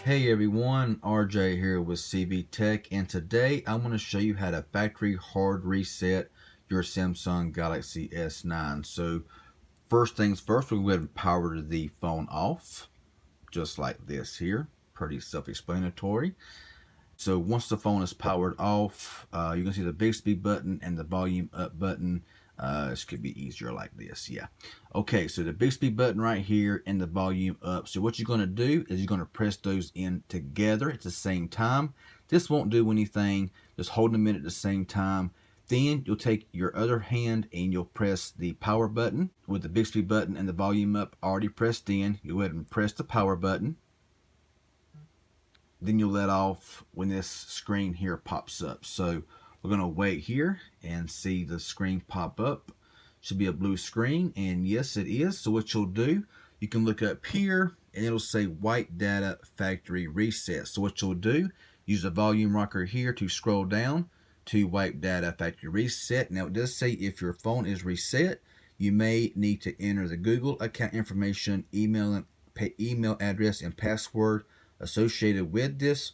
Hey everyone, RJ here with CV Tech, and today I'm going to show you how to factory hard reset your Samsung Galaxy S9. So first things first, we're going to power the phone off, just like this here. Pretty self-explanatory. So once the phone is powered off, you can see the Bixby button and the volume up button. This could be easier like this, yeah. Okay, so the Bixby button right here and the volume up. So what you're going to do is you're going to press those in together at the same time. This won't do anything. Just hold them in at the same time. Then you'll take your other hand and you'll press the power button with the Bixby button and the volume up already pressed in. You go ahead and press the power button. Then you'll let off when this screen here pops up. So we're going to wait here and see the screen pop up. Should be a blue screen, and yes it is. So what you'll do, you can look up here and it'll say Wipe Data Factory Reset. So what you'll do, use the volume rocker here to scroll down to Wipe Data Factory Reset. Now it does say if your phone is reset, you may need to enter the Google account information, email address and password associated with this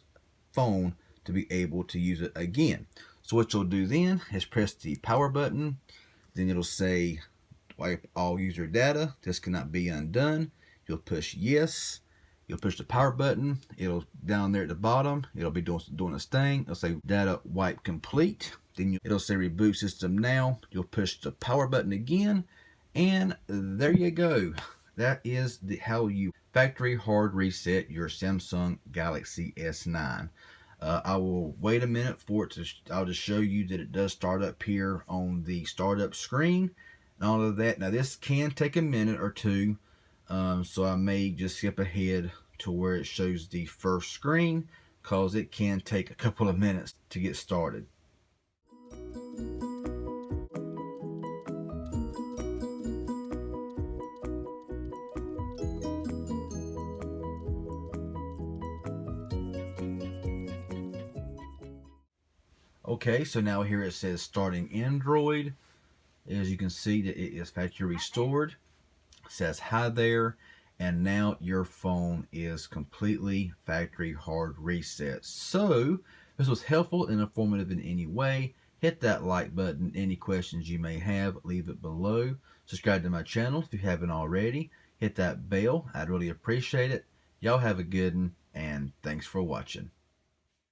phone to be able to use it again. So what you'll do then is press the power button. Then it'll say wipe all user data. This cannot be undone. You'll push yes. You'll push the power button. It'll down there at the bottom. It'll be doing its thing. It'll say data wipe complete. Then it'll say reboot system now. You'll push the power button again, and there you go. That is how you factory hard reset your Samsung Galaxy S9. I will wait a minute for it to, I'll just show you that it does start up here on the startup screen and all of that. Now this can take a minute or two, so I may just skip ahead to where it shows the first screen, because it can take a couple of minutes to get started. Okay, so now here it says starting Android. As you can see, that it is factory restored. It says hi there, and now your phone is completely factory hard reset. So if this was helpful and informative in any way, hit that like button. Any questions you may have, leave it below. Subscribe to my channel if you haven't already. Hit that bell. I'd really appreciate it. Y'all have a good one, and thanks for watching.